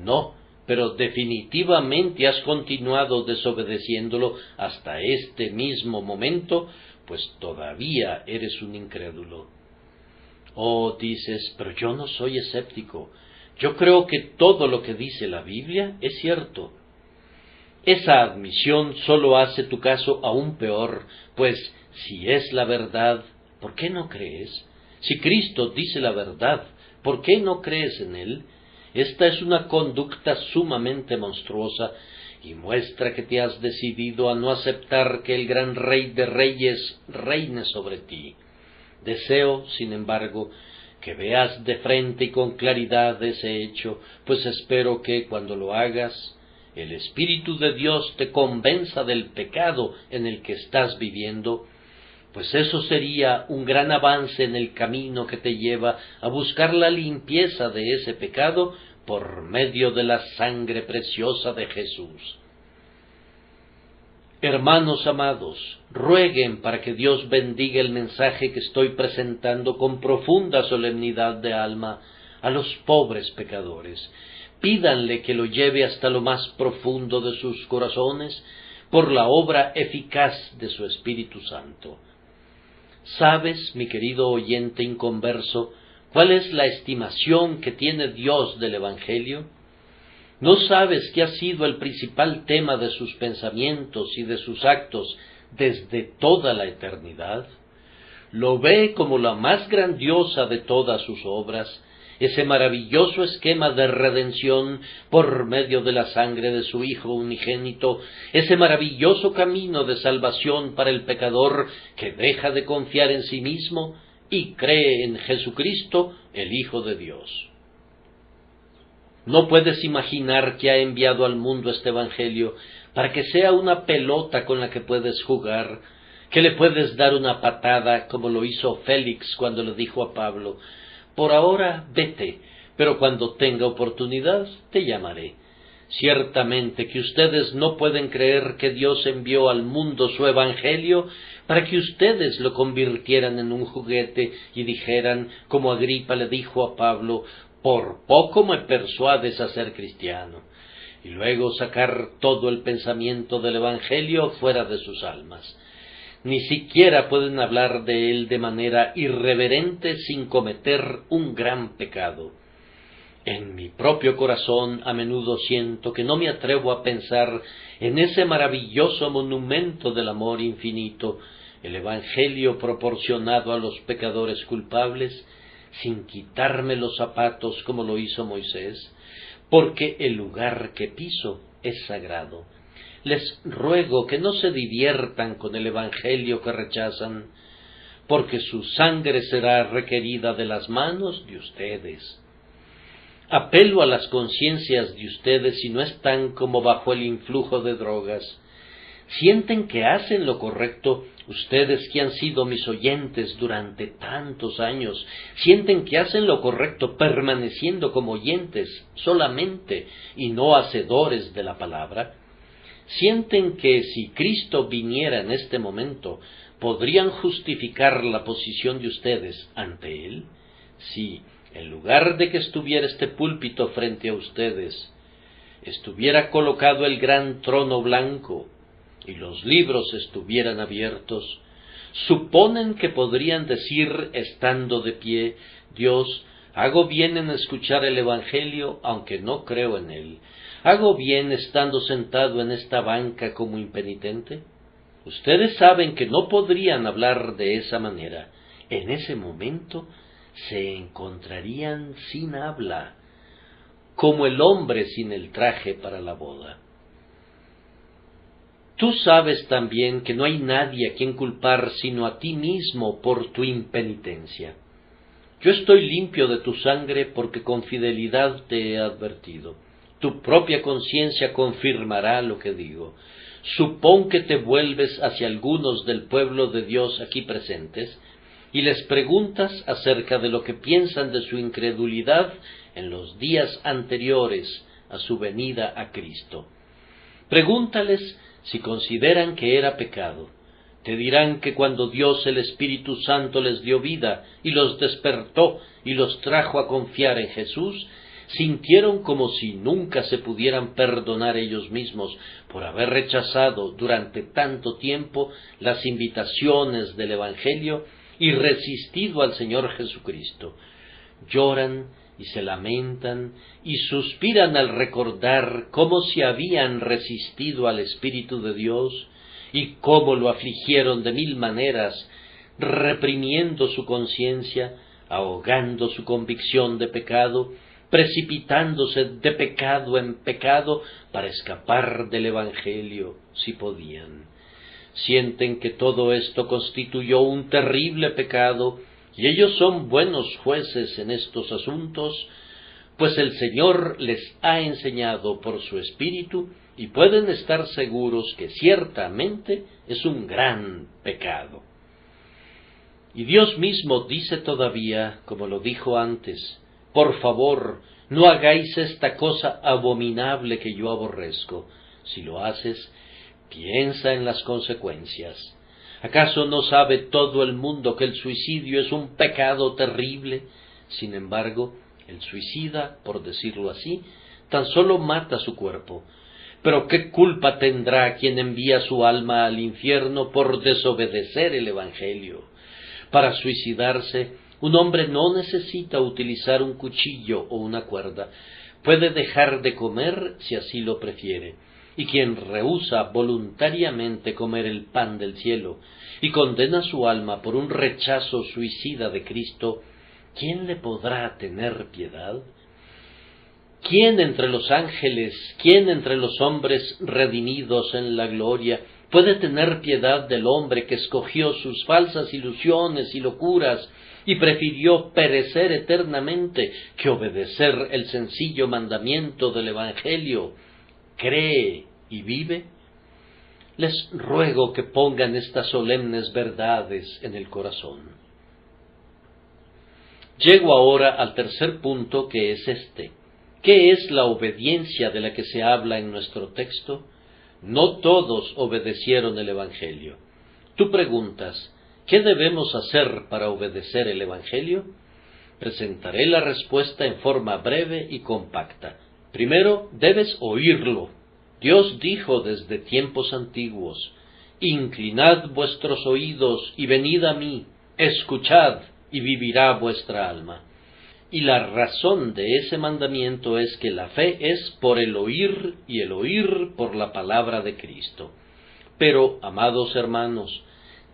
«No, pero definitivamente has continuado desobedeciéndolo hasta este mismo momento, pues todavía eres un incrédulo». «Oh», dices, «pero yo no soy escéptico. Yo creo que todo lo que dice la Biblia es cierto». Esa admisión sólo hace tu caso aún peor, pues si es la verdad, ¿por qué no crees? Si Cristo dice la verdad, ¿por qué no crees en Él? Esta es una conducta sumamente monstruosa y muestra que te has decidido a no aceptar que el gran Rey de Reyes reine sobre ti. Deseo, sin embargo, que veas de frente y con claridad ese hecho, pues espero que, cuando lo hagas, el Espíritu de Dios te convenza del pecado en el que estás viviendo, pues eso sería un gran avance en el camino que te lleva a buscar la limpieza de ese pecado por medio de la sangre preciosa de Jesús. Hermanos amados, rueguen para que Dios bendiga el mensaje que estoy presentando con profunda solemnidad de alma a los pobres pecadores. Pídanle que lo lleve hasta lo más profundo de sus corazones por la obra eficaz de su Espíritu Santo. ¿Sabes, mi querido oyente inconverso, cuál es la estimación que tiene Dios del Evangelio? ¿No sabes que ha sido el principal tema de sus pensamientos y de sus actos desde toda la eternidad? Lo ve como la más grandiosa de todas sus obras, ese maravilloso esquema de redención por medio de la sangre de su Hijo unigénito, ese maravilloso camino de salvación para el pecador que deja de confiar en sí mismo y cree en Jesucristo, el Hijo de Dios. No puedes imaginar que ha enviado al mundo este Evangelio para que sea una pelota con la que puedes jugar, que le puedes dar una patada como lo hizo Félix cuando le dijo a Pablo: por ahora vete, pero cuando tenga oportunidad te llamaré. Ciertamente que ustedes no pueden creer que Dios envió al mundo su Evangelio para que ustedes lo convirtieran en un juguete y dijeran, como Agripa le dijo a Pablo: por poco me persuades a ser cristiano, y luego sacar todo el pensamiento del Evangelio fuera de sus almas. Ni siquiera pueden hablar de él de manera irreverente sin cometer un gran pecado. En mi propio corazón a menudo siento que no me atrevo a pensar en ese maravilloso monumento del amor infinito, el Evangelio proporcionado a los pecadores culpables, sin quitarme los zapatos como lo hizo Moisés, porque el lugar que piso es sagrado. Les ruego que no se diviertan con el Evangelio que rechazan, porque su sangre será requerida de las manos de ustedes. Apelo a las conciencias de ustedes si no están como bajo el influjo de drogas. ¿Sienten que hacen lo correcto ustedes que han sido mis oyentes durante tantos años? ¿Sienten que hacen lo correcto permaneciendo como oyentes solamente y no hacedores de la palabra? ¿Sienten que si Cristo viniera en este momento, podrían justificar la posición de ustedes ante Él? Si, en lugar de que estuviera este púlpito frente a ustedes, estuviera colocado el gran trono blanco y los libros estuvieran abiertos, ¿suponen que podrían decir, estando de pie: Dios, hago bien en escuchar el Evangelio, aunque no creo en él? ¿Hago bien estando sentado en esta banca como impenitente? Ustedes saben que no podrían hablar de esa manera. En ese momento se encontrarían sin habla, como el hombre sin el traje para la boda. Tú sabes también que no hay nadie a quien culpar sino a ti mismo por tu impenitencia. Yo estoy limpio de tu sangre porque con fidelidad te he advertido. Tu propia conciencia confirmará lo que digo. Supón que te vuelves hacia algunos del pueblo de Dios aquí presentes y les preguntas acerca de lo que piensan de su incredulidad en los días anteriores a su venida a Cristo. Pregúntales si consideran que era pecado. Te dirán que cuando Dios el Espíritu Santo les dio vida y los despertó y los trajo a confiar en Jesús, sintieron como si nunca se pudieran perdonar ellos mismos por haber rechazado durante tanto tiempo las invitaciones del Evangelio y resistido al Señor Jesucristo. Lloran y se lamentan y suspiran al recordar cómo se habían resistido al Espíritu de Dios y cómo lo afligieron de mil maneras, reprimiendo su conciencia, ahogando su convicción de pecado, precipitándose de pecado en pecado para escapar del Evangelio, si podían. Sienten que todo esto constituyó un terrible pecado, y ellos son buenos jueces en estos asuntos, pues el Señor les ha enseñado por su Espíritu, y pueden estar seguros que ciertamente es un gran pecado. Y Dios mismo dice todavía, como lo dijo antes: por favor, no hagáis esta cosa abominable que yo aborrezco. Si lo haces, piensa en las consecuencias. ¿Acaso no sabe todo el mundo que el suicidio es un pecado terrible? Sin embargo, el suicida, por decirlo así, tan solo mata su cuerpo. Pero ¿qué culpa tendrá quien envía su alma al infierno por desobedecer el Evangelio? Para suicidarse, un hombre no necesita utilizar un cuchillo o una cuerda, puede dejar de comer si así lo prefiere, y quien rehúsa voluntariamente comer el pan del cielo y condena su alma por un rechazo suicida de Cristo, ¿quién le podrá tener piedad? ¿Quién entre los ángeles, quién entre los hombres redimidos en la gloria puede tener piedad del hombre que escogió sus falsas ilusiones y locuras y prefirió perecer eternamente que obedecer el sencillo mandamiento del Evangelio? ¿Cree y vive? Les ruego que pongan estas solemnes verdades en el corazón. Llego ahora al tercer punto, que es este. ¿Qué es la obediencia de la que se habla en nuestro texto? No todos obedecieron el Evangelio. Tú preguntas, ¿qué debemos hacer para obedecer el Evangelio? Presentaré la respuesta en forma breve y compacta. Primero, debes oírlo. Dios dijo desde tiempos antiguos, «Inclinad vuestros oídos y venid a mí, escuchad y vivirá vuestra alma». Y la razón de ese mandamiento es que la fe es por el oír y el oír por la palabra de Cristo. Pero, amados hermanos,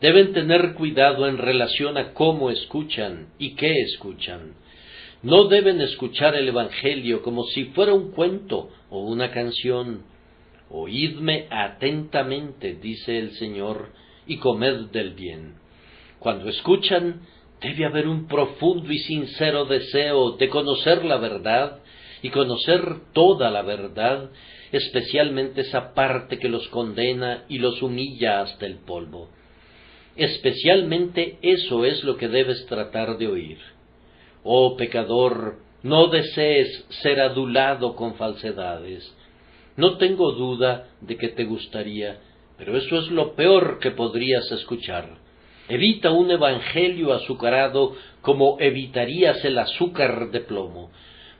deben tener cuidado en relación a cómo escuchan y qué escuchan. No deben escuchar el Evangelio como si fuera un cuento o una canción. Oídme atentamente, dice el Señor, y comed del bien. Cuando escuchan, debe haber un profundo y sincero deseo de conocer la verdad y conocer toda la verdad, especialmente esa parte que los condena y los humilla hasta el polvo. Especialmente eso es lo que debes tratar de oír. Oh pecador, no desees ser adulado con falsedades. No tengo duda de que te gustaría, pero eso es lo peor que podrías escuchar. Evita un evangelio azucarado como evitarías el azúcar de plomo.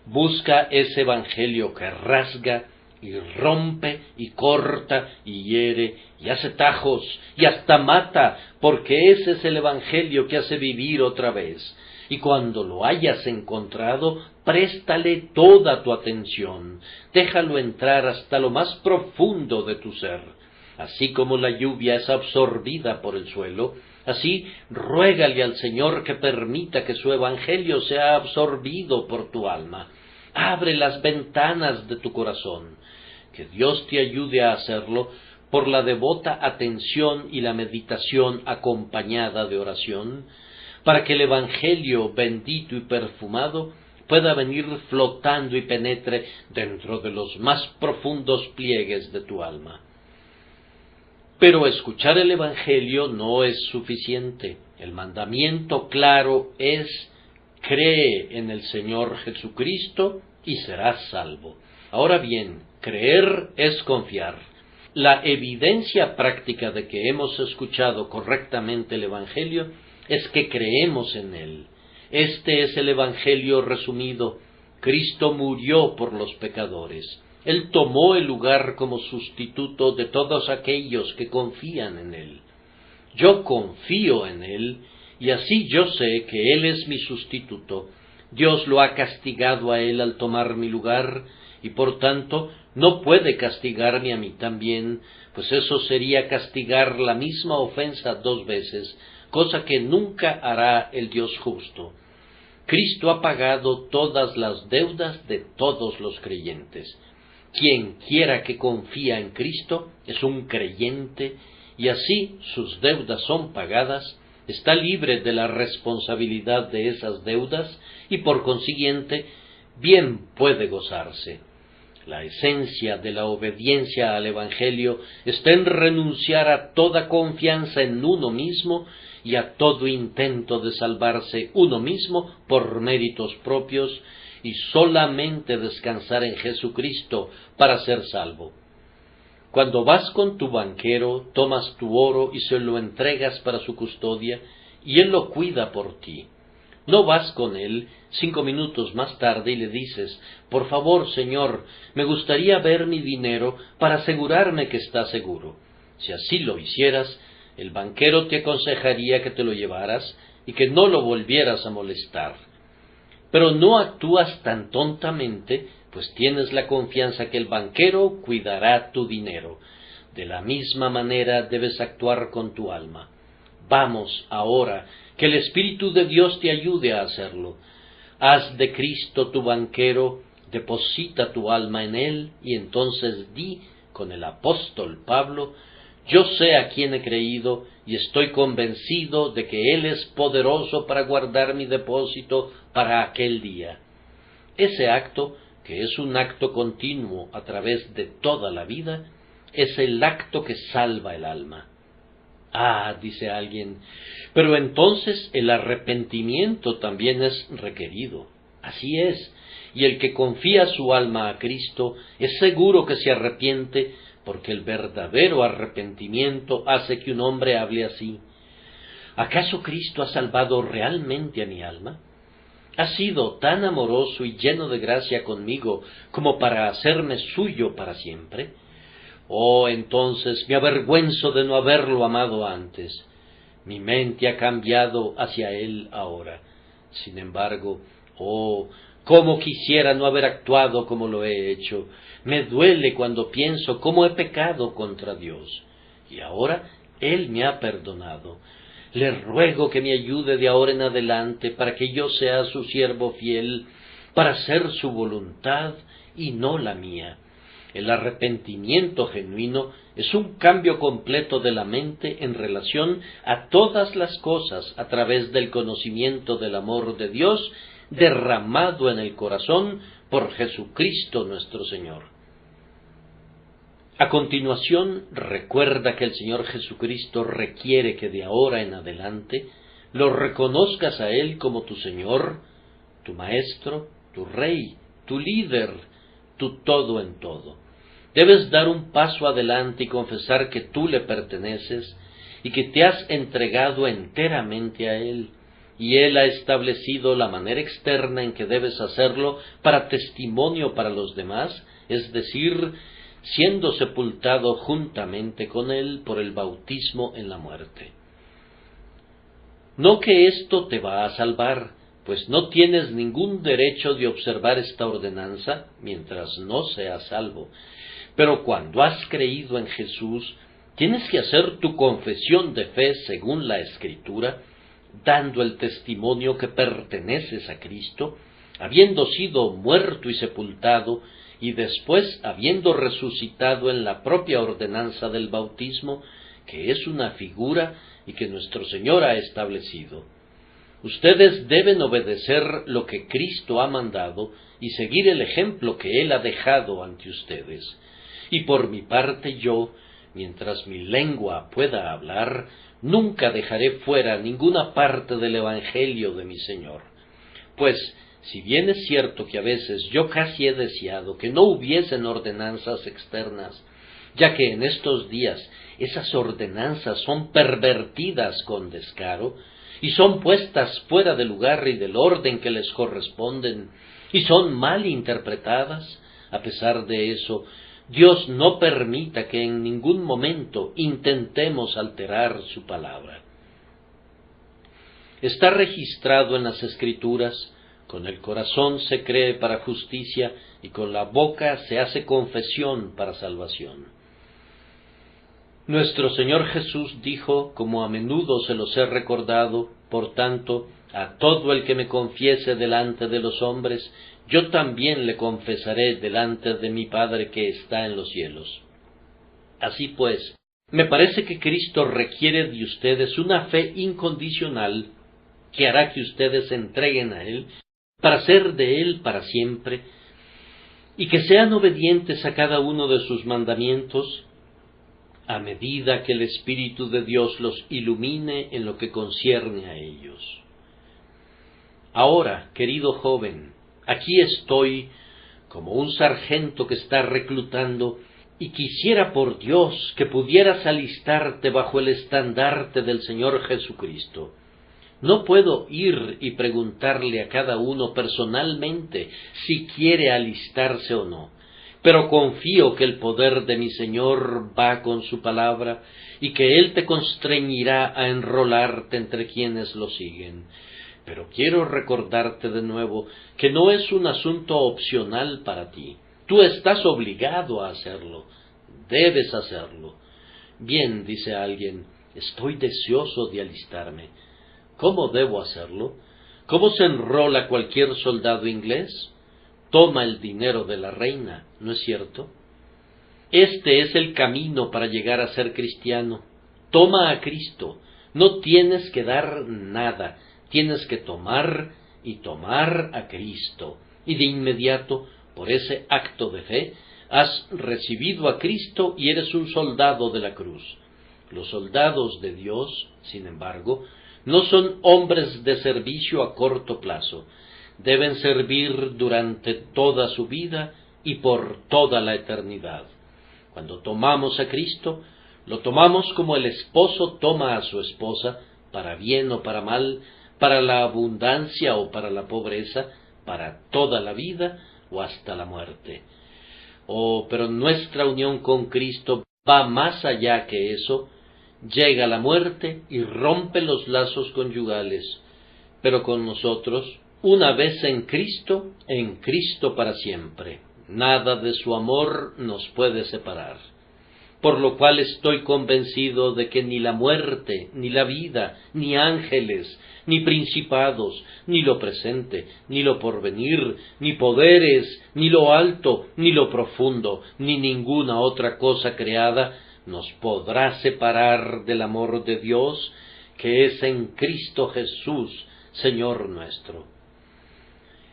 Busca ese evangelio que rasga y rompe y corta y hiere y hace tajos y hasta mata, porque ese es el evangelio que hace vivir otra vez. Y cuando lo hayas encontrado, préstale toda tu atención, déjalo entrar hasta lo más profundo de tu ser. Así como la lluvia es absorbida por el suelo, así ruégale al Señor que permita que su evangelio sea absorbido por tu alma. Abre las ventanas de tu corazón. Que Dios te ayude a hacerlo por la devota atención y la meditación acompañada de oración, para que el evangelio bendito y perfumado pueda venir flotando y penetre dentro de los más profundos pliegues de tu alma. Pero escuchar el evangelio no es suficiente. El mandamiento claro es: cree en el Señor Jesucristo y serás salvo. Ahora bien, creer es confiar. La evidencia práctica de que hemos escuchado correctamente el evangelio es que creemos en él. Este es el evangelio resumido. Cristo murió por los pecadores. Él tomó el lugar como sustituto de todos aquellos que confían en él. Yo confío en él, y así yo sé que él es mi sustituto. Dios lo ha castigado a él al tomar mi lugar, y por tanto no puede castigarme a mí también, pues eso sería castigar la misma ofensa 2 veces, cosa que nunca hará el Dios justo. Cristo ha pagado todas las deudas de todos los creyentes. Quien quiera que confía en Cristo es un creyente, y así sus deudas son pagadas, está libre de la responsabilidad de esas deudas, y por consiguiente bien puede gozarse. La esencia de la obediencia al Evangelio está en renunciar a toda confianza en uno mismo y a todo intento de salvarse uno mismo por méritos propios, y solamente descansar en Jesucristo para ser salvo. Cuando vas con tu banquero, tomas tu oro y se lo entregas para su custodia, y él lo cuida por ti. No vas con él 5 minutos más tarde y le dices: por favor, Señor, me gustaría ver mi dinero para asegurarme que está seguro. Si así lo hicieras, el banquero te aconsejaría que te lo llevaras y que no lo volvieras a molestar. Pero no actúas tan tontamente pues tienes la confianza que el banquero cuidará tu dinero. De la misma manera debes actuar con tu alma. Vamos ahora, que el Espíritu de Dios te ayude a hacerlo. Haz de Cristo tu banquero, deposita tu alma en Él, y entonces di con el apóstol Pablo: yo sé a quién he creído, y estoy convencido de que Él es poderoso para guardar mi depósito para aquel día. Ese acto, que es un acto continuo a través de toda la vida, es el acto que salva el alma. Ah, dice alguien, pero entonces el arrepentimiento también es requerido. Así es, y el que confía su alma a Cristo es seguro que se arrepiente, porque el verdadero arrepentimiento hace que un hombre hable así: ¿acaso Cristo ha salvado realmente a mi alma? ¿Ha sido tan amoroso y lleno de gracia conmigo como para hacerme suyo para siempre? Oh, entonces me avergüenzo de no haberlo amado antes. Mi mente ha cambiado hacia Él ahora. Sin embargo, oh, cómo quisiera no haber actuado como lo he hecho. Me duele cuando pienso cómo he pecado contra Dios. Y ahora Él me ha perdonado. Le ruego que me ayude de ahora en adelante para que yo sea su siervo fiel, para hacer su voluntad y no la mía. El arrepentimiento genuino es un cambio completo de la mente en relación a todas las cosas a través del conocimiento del amor de Dios derramado en el corazón por Jesucristo nuestro Señor. A continuación, recuerda que el Señor Jesucristo requiere que de ahora en adelante lo reconozcas a Él como tu Señor, tu Maestro, tu Rey, tu líder, tu todo en todo. Debes dar un paso adelante y confesar que tú le perteneces y que te has entregado enteramente a Él, y Él ha establecido la manera externa en que debes hacerlo para testimonio para los demás, es decir, siendo sepultado juntamente con Él por el bautismo en la muerte. No que esto te va a salvar, pues no tienes ningún derecho de observar esta ordenanza mientras no seas salvo. Pero cuando has creído en Jesús, tienes que hacer tu confesión de fe según la Escritura, dando el testimonio que perteneces a Cristo, habiendo sido muerto y sepultado, y después habiendo resucitado en la propia ordenanza del bautismo, que es una figura y que nuestro Señor ha establecido. Ustedes deben obedecer lo que Cristo ha mandado y seguir el ejemplo que Él ha dejado ante ustedes. Y por mi parte yo, mientras mi lengua pueda hablar, nunca dejaré fuera ninguna parte del Evangelio de mi Señor. Pues, si bien es cierto que a veces yo casi he deseado que no hubiesen ordenanzas externas, ya que en estos días esas ordenanzas son pervertidas con descaro, y son puestas fuera del lugar y del orden que les corresponden, y son mal interpretadas, a pesar de eso, Dios no permita que en ningún momento intentemos alterar su palabra. Está registrado en las Escrituras: con el corazón se cree para justicia y con la boca se hace confesión para salvación. Nuestro Señor Jesús dijo, como a menudo se los he recordado: por tanto, a todo el que me confiese delante de los hombres, yo también le confesaré delante de mi Padre que está en los cielos. Así pues, me parece que Cristo requiere de ustedes una fe incondicional que hará que ustedes se entreguen a Él, para ser de Él para siempre, y que sean obedientes a cada uno de sus mandamientos, a medida que el Espíritu de Dios los ilumine en lo que concierne a ellos. Ahora, querido joven, aquí estoy como un sargento que está reclutando, y quisiera por Dios que pudieras alistarte bajo el estandarte del Señor Jesucristo. No puedo ir y preguntarle a cada uno personalmente si quiere alistarse o no, pero confío que el poder de mi Señor va con su palabra y que Él te constreñirá a enrolarte entre quienes lo siguen. Pero quiero recordarte de nuevo que no es un asunto opcional para ti. Tú estás obligado a hacerlo. Debes hacerlo. Bien, dice alguien, estoy deseoso de alistarme. ¿Cómo debo hacerlo? ¿Cómo se enrola cualquier soldado inglés? Toma el dinero de la reina, ¿no es cierto? Este es el camino para llegar a ser cristiano. Toma a Cristo. No tienes que dar nada. Tienes que tomar y tomar a Cristo. Y de inmediato, por ese acto de fe, has recibido a Cristo y eres un soldado de la cruz. Los soldados de Dios, sin embargo, no son hombres de servicio a corto plazo. Deben servir durante toda su vida y por toda la eternidad. Cuando tomamos a Cristo, lo tomamos como el esposo toma a su esposa, para bien o para mal, para la abundancia o para la pobreza, para toda la vida o hasta la muerte. Pero nuestra unión con Cristo va más allá que eso. Llega la muerte y rompe los lazos conyugales. Pero con nosotros, una vez en Cristo para siempre. Nada de su amor nos puede separar. Por lo cual estoy convencido de que ni la muerte, ni la vida, ni ángeles, ni principados, ni lo presente, ni lo porvenir, ni poderes, ni lo alto, ni lo profundo, ni ninguna otra cosa creada nos podrá separar del amor de Dios, que es en Cristo Jesús, Señor nuestro.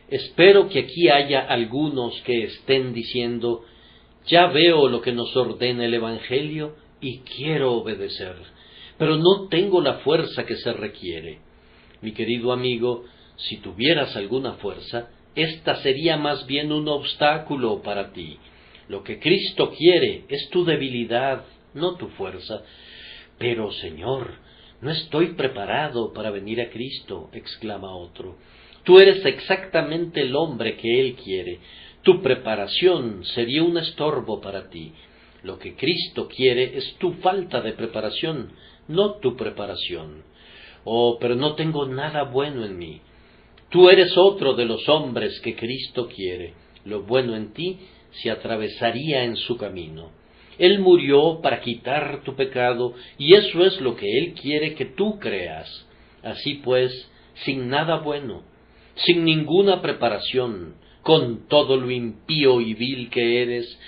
Espero que aquí haya algunos que estén diciendo: ya veo lo que nos ordena el Evangelio y quiero obedecer, pero no tengo la fuerza que se requiere. Mi querido amigo, si tuvieras alguna fuerza, esta sería más bien un obstáculo para ti. Lo que Cristo quiere es tu debilidad, no tu fuerza. Pero, Señor, no estoy preparado para venir a Cristo, exclama otro. Tú eres exactamente el hombre que Él quiere. Tu preparación sería un estorbo para ti. Lo que Cristo quiere es tu falta de preparación, no tu preparación. Pero no tengo nada bueno en mí. Tú eres otro de los hombres que Cristo quiere. Lo bueno en ti se atravesaría en su camino. Él murió para quitar tu pecado, y eso es lo que Él quiere que tú creas. Así pues, sin nada bueno, sin ninguna preparación, con todo lo impío y vil que eres,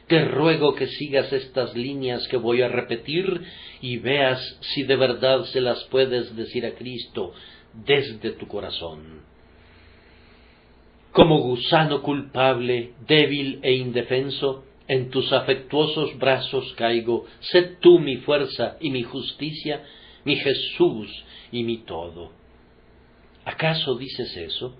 te ruego que sigas estas líneas que voy a repetir y veas si de verdad se las puedes decir a Cristo desde tu corazón. Como gusano culpable, débil e indefenso, en tus afectuosos brazos caigo. Sé tú mi fuerza y mi justicia, mi Jesús y mi todo. ¿Acaso dices eso?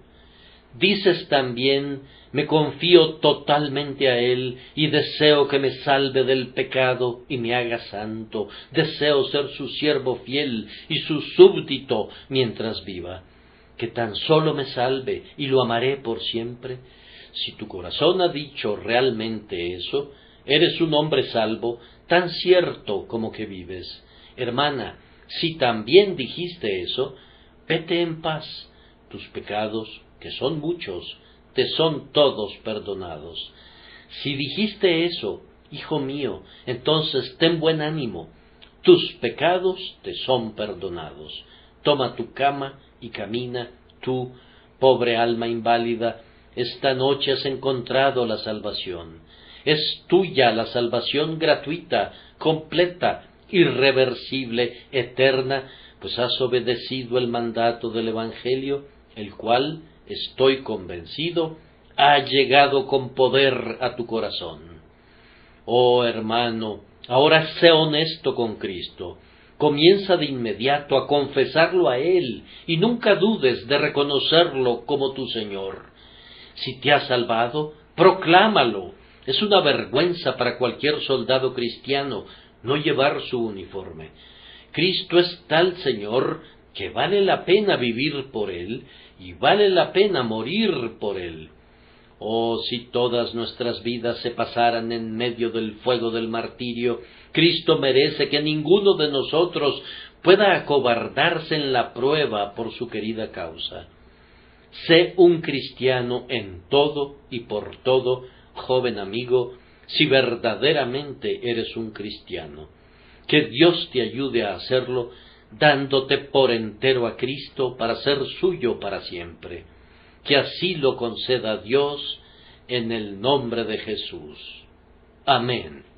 Dices también: me confío totalmente a Él y deseo que me salve del pecado y me haga santo. Deseo ser su siervo fiel y su súbdito mientras viva. Que tan solo me salve y lo amaré por siempre. Si tu corazón ha dicho realmente eso, eres un hombre salvo, tan cierto como que vives. Hermana, si también dijiste eso, vete en paz. Tus pecados, que son muchos, te son todos perdonados. Si dijiste eso, hijo mío, entonces ten buen ánimo. Tus pecados te son perdonados. Toma tu cama y camina. Tú, pobre alma inválida, esta noche has encontrado la salvación. Es tuya la salvación gratuita, completa, irreversible, eterna, pues has obedecido el mandato del Evangelio, el cual, estoy convencido, ha llegado con poder a tu corazón. Oh hermano, ahora sé honesto con Cristo. Comienza de inmediato a confesarlo a Él y nunca dudes de reconocerlo como tu Señor. Si te ha salvado, proclámalo. Es una vergüenza para cualquier soldado cristiano no llevar su uniforme. Cristo es tal Señor que vale la pena vivir por Él y vale la pena morir por Él. Oh, si todas nuestras vidas se pasaran en medio del fuego del martirio, Cristo merece que ninguno de nosotros pueda acobardarse en la prueba por su querida causa. Sé un cristiano en todo y por todo, joven amigo, si verdaderamente eres un cristiano. Que Dios te ayude a hacerlo, dándote por entero a Cristo para ser suyo para siempre. Que así lo conceda Dios en el nombre de Jesús. Amén.